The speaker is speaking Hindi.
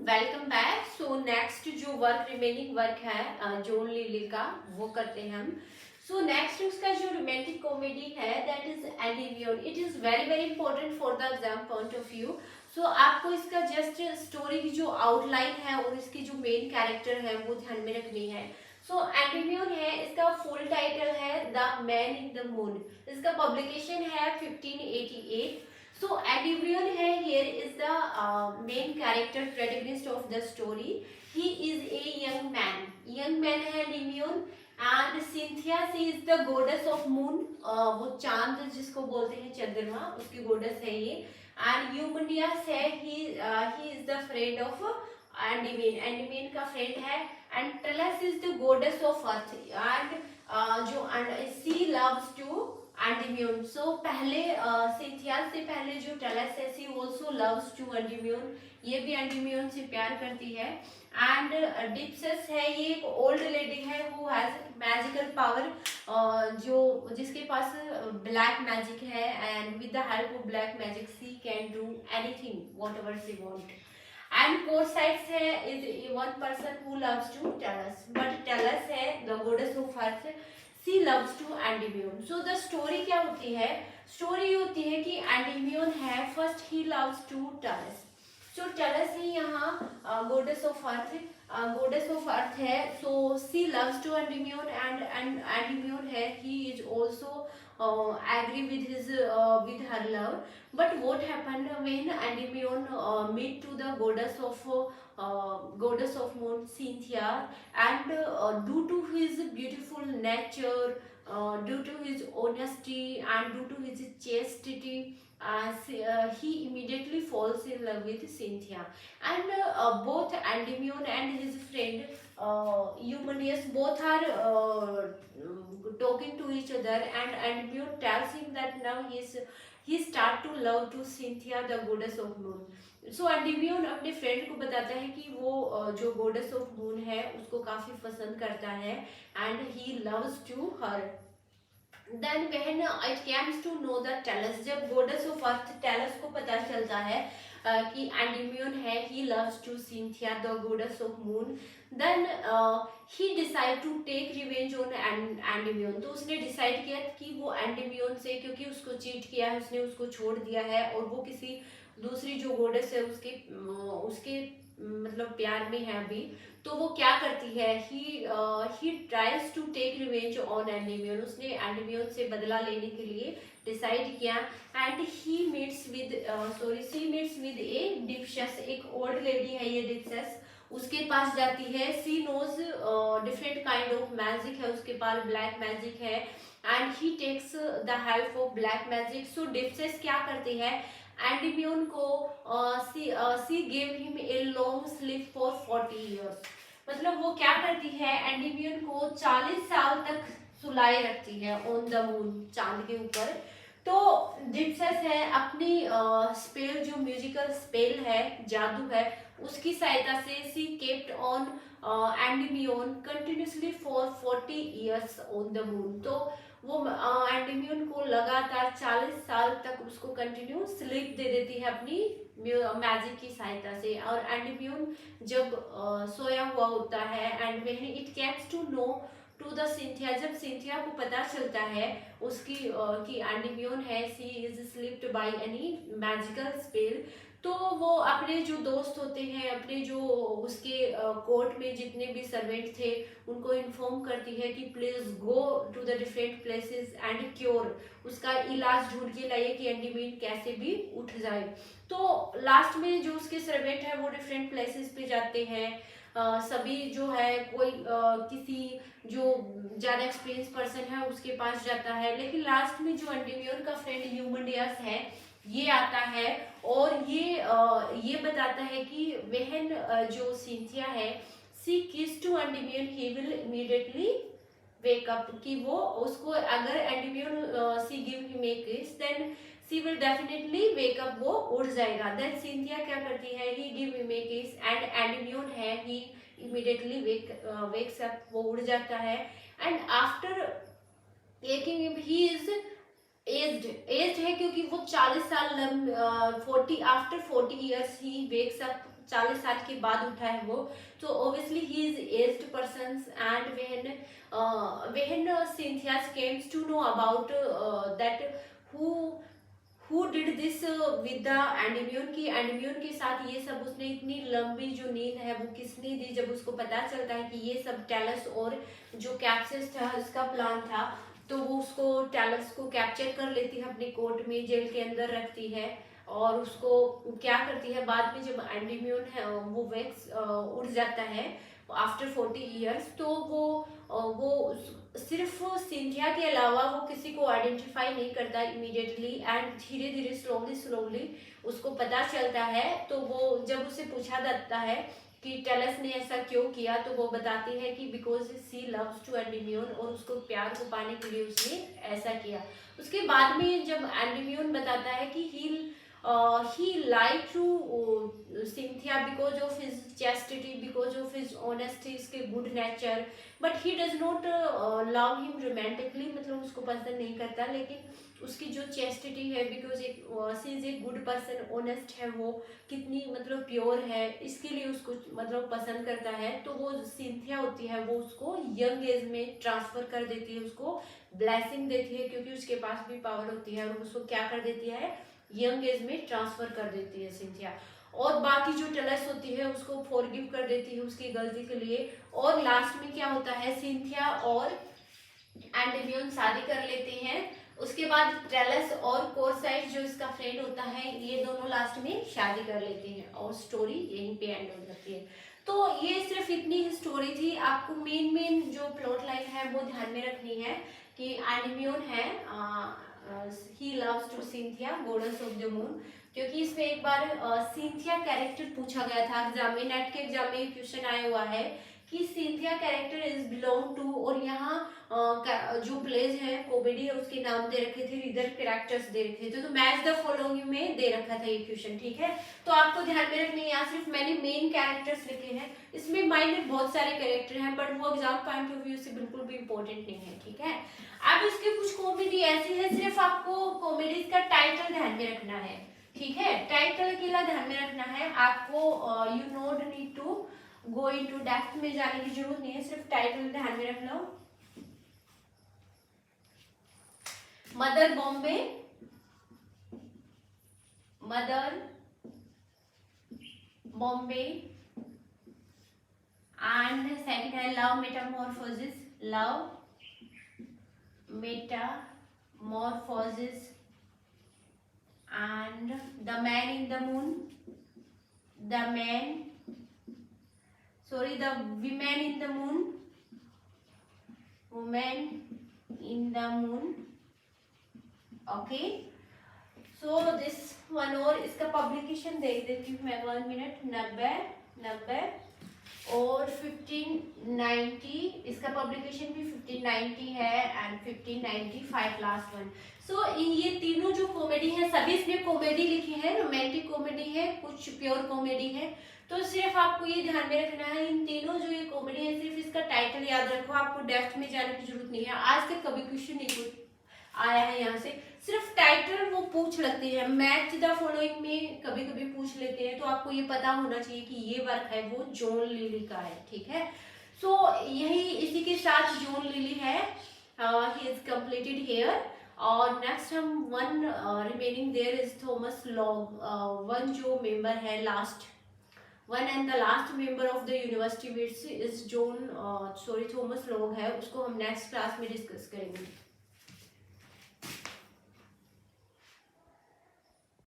Welcome back. सो नेक्स्ट जो रिमेनिंग वर्क है जॉन लिली का, वो करते हैं हम। सो नेक्स्ट उसका जो रोमांटिक कॉमेडी है that is Endymion. It is very very important for the exam point of view. So आपको इसका जस्ट स्टोरी की जो आउटलाइन है और इसकी जो मेन कैरेक्टर है वो ध्यान में रखनी है। सो एंडिवियन है, इसका फुल टाइटल है the man in the moon. इसका पब्लिकेशन है 1588। So Antibrion here is the main character protagonist of the story. He is a young man. Young man है Antibrion and Cynthia, she is the goddess of moon. वो चांद जिसको बोलते हैं चंद्रमा, उसकी goddess है ये. And Eumendius है, he is the friend of Endymion. Endymion का friend है. And Tellus is the goddess of earth. And she loves to एंडीम्यून। सो पहले सिंथिया से पहले जो टेलस है सी ऑल्सो लव्स टू एंडीम्यून। ये भी एंडीम्यून से प्यार करती है। एंड डिप्सस है, ये एक ओल्ड लेडी है हु हैज मैजिकल पावर, जो जिसके पास ब्लैक मैजिक है। And with the help of black magic she can do anything what ever she want. And Corsites है is one person who loves to Tellus, but Tellus है the goddess of earth, she loves to Endymion. So the story क्या होती है? स्टोरी होती है कि एंडीम्यून है, first he loves to tells. So tells ही यहाँ goddess of earth, goddess of अर्थ है। सो सी लव्स टू एंडीम्यून एंड एंडीम्यून है, he is also agree with her love. But what happened when Endymion meet to the goddess of moon Cynthia, and due to his beautiful nature, due to his honesty and due to his chastity, he immediately falls in love with Cynthia. And both Endymion and his friend Eumenes both are talking to each other, and Endymion tells him that now he start to love to Cynthia the goddess of moon. So Endymion अपने फ्रेंड को बताता है कि वो जो गोडेस ऑफ मून है उसको काफी पसंद करता है and he loves to her. Then when it comes to know the tales, जब गोडेस ऑफ अर्थ टेलस को पता चलता है कि एंडीमियन है, he loves to Cynthia the goddess of moon, then he decide to take revenge on Endymion. तो उसने डिसाइड किया कि वो एंडीमियन से, क्योंकि उसको चीट किया है, उसने उसको छोड़ दिया है और वो किसी दूसरी जो गोडेस है उसके उसके मतलब प्यार में है अभी, तो वो क्या करती है, he tries to take revenge on Endymion. उसने एंडीमियन से बदला लेने के लिए डिसाइड किया and she meets with a Dipsas. एक ओल्ड लेडी है ये डिप्सस, उसके पास जाती है। She knows different kind of magic है, उसके पास ब्लैक मैजिक है and he takes the help of black magic. So Dipsas क्या करती है, एंडीमियन को she give him a long sleep for 40 years। मतलब वो क्या करती है, एंडीमियन को 40 साल तक सुलाए रखती है ऑन द मून, चांद के ऊपर। तो डिप्सस है अपनी स्पेल, जो म्यूजिकल स्पेल है, जादू है, उसकी सहायता से she kept on Endymion continuously for 40 years on the moon. तो वो एंडीमियन को लगातार 40 साल तक उसको कंटिन्यू स्लीप दे देती है अपनी मैजिक की सहायता से। और एंडीमियन जब सोया हुआ होता है and when it comes to know to the Cynthia, जब सिंथिया को पता चलता है उसकी कि एंडीमियन है, she is slept by any magical spell, तो वो अपने जो दोस्त होते हैं, अपने जो उसके कोर्ट में जितने भी सर्वेंट थे, उनको इन्फॉर्म करती है कि please go to the different places and cure, उसका इलाज ढूंढ के लाइए कि एंडीमियन कैसे भी उठ जाए। तो लास्ट में जो उसके सर्वेंट है वो डिफरेंट प्लेसेस पे जाते हैं, सभी जो है कोई किसी जो ज्यादा एक्सपीरियंस पर्सन है उसके पास जाता है, लेकिन लास्ट में जो एंडीमियन का फ्रेंड यूमेडियस है ये आता है और ये बताता है कि वहन जो सिंथिया है she kiss to Endymion, he will immediately wake up, कि वो उसको अगर Endymion she give him a kiss then she will definitely wake up, वो उड़ जाएगा। देन सिंथिया क्या करती है, ही गिव हिम ए किस एंड एंडीमियन है, ही इमीडिएटली वेक्स अप, वो उड़ जाता है। And after taking him, he is aged है क्योंकि वो 40 साल 40 after 40 years he wakes up 40 साल के बाद उठा है वो, तो obviously he is aged person and when Cynthia came to know about that who did this with the एंडीम्यून की, एंडीम्यून के साथ ये सब उसने इतनी लंबी जो नींद है वो किसने दी, जब उसको पता चलता है कि ये सब टैलस और जो कैप्सिस था इसका प्लान था, तो वो उसको टैलस को कैप्चर कर लेती है, अपनी कोर्ट में जेल के अंदर रखती है और उसको क्या करती है बाद में जब एंडीम्यून है वो वैक्स उड़ जाता है आफ्टर 40 ईयर्स, तो वो सिर्फ सिंथिया के अलावा वो किसी को आइडेंटिफाई नहीं करता इमीडिएटली एंड धीरे धीरे स्लोली उसको पता चलता है। तो वो जब उसे पूछा जाता है कि टेलस ने ऐसा क्यों किया, तो वो बताती है कि बिकॉज सी लव्स टू एंडीम्यून, और उसको प्यार को पाने के लिए उसने ऐसा किया। उसके बाद में जब एंडीम्यून बताता है कि he lied to Cynthia because of his chastity, because of his honesty, इसके good nature, but he does not love him romantically, मतलब उसको पसंद नहीं करता, लेकिन उसकी जो chastity है, because she is a good person, honest है, वो कितनी मतलब प्योर है, इसके लिए उसको मतलब पसंद करता है। तो वो सिंथिया होती है वो उसको यंग एज में ट्रांसफर कर देती है, उसको ब्लेसिंग देती है क्योंकि उसके पास भी पावर होती है, और उसको क्या कर देती है यंग एज में ट्रांसफर कर देती है सिंथिया, और बाकी जो टेलस होती है उसको फॉरगिव कर देती है उसकी गलती के लिए। और लास्ट में क्या होता है, सिंथिया और एंडीम्यून शादी कर लेते हैं। उसके बाद टेलस और कोरसाइट जो इसका फ्रेंड होता है, ये दोनों लास्ट में शादी कर लेते हैं और स्टोरी यहीं पे एंड हो जाती है। तो ये सिर्फ इतनी ही स्टोरी थी। आपको मेन जो प्लॉट लाइन है वो ध्यान में रखनी है कि एंडीम्यून है he loves to Cynthia, goddess of the moon, क्योंकि इसमें एक बार सिंथिया कैरेक्टर पूछा गया था एग्जाम में, नेट के एग्जाम में क्वेश्चन आया हुआ है कि Cynthia character is belong to, और यहाँ जो प्लेज है कॉमेडी है उसके नाम दे रखे थे, रीडर कैरेक्टर्स दे रखे थे, तो मैच द फॉलोइंग में दे रखा था ये क्वेश्चन, ठीक है। तो आपको ध्यान में रखना है, यहाँ सिर्फ मैंने मेन कैरेक्टर्स लिखे हैं, इसमें माइंड में बहुत सारे कैरेक्टर हैं, बट वो एग्जाम पॉइंट ऑफ व्यू से बिल्कुल भी इंपॉर्टेंट नहीं है, ठीक है। अब इसके कुछ कॉमेडी ऐसी है, सिर्फ आपको कॉमेडी का टाइटल ध्यान में रखना है, ठीक है, टाइटल अकेला ध्यान में रखना है आपको, you not need to go into depth में जाने की जरूरत नहीं है, सिर्फ टाइटल ध्यान में रखना। Mother Bombie, Mother Bombie, and second है love metamorphosis, love metamorphosis, and the man in the moon, the women in the moon, women in the moon, okay। so this one, और इसका पब्लिकेशन देख देती हूँ मैं 1 मिनट, 90 और 1590, इसका पब्लिकेशन भी 1590 है एंड 1595 लास्ट वन। सो ये तीनों जो कॉमेडी है सभी इसमें कॉमेडी लिखी है, रोमांटिक कॉमेडी है, कुछ प्योर कॉमेडी है, तो सिर्फ आपको ये ध्यान में रखना है इन तीनों जो ये कॉमेडी है सिर्फ इसका टाइटल याद रखो, आपको डेप्थ में जाने की जरूरत नहीं है। आज तक कभी क्वेश्चन नहीं आया है यहाँ से, सिर्फ टाइटल वो पूछ लेते हैं, मैच द फॉलोइंग में कभी कभी पूछ लेते हैं, तो आपको ये पता होना चाहिए कि ये वर्क है वो जॉन लिली का है, ठीक है। सो यही इसी के साथ जॉन लिली है, ही इज कंप्लीटेड हियर। और नेक्स्ट हम one remaining there is Thomas Long, one जो मेंबर है last one and the last member of the University Wits is Thomas Long है, उसको हम नेक्स्ट क्लास में डिस्कस करेंगे।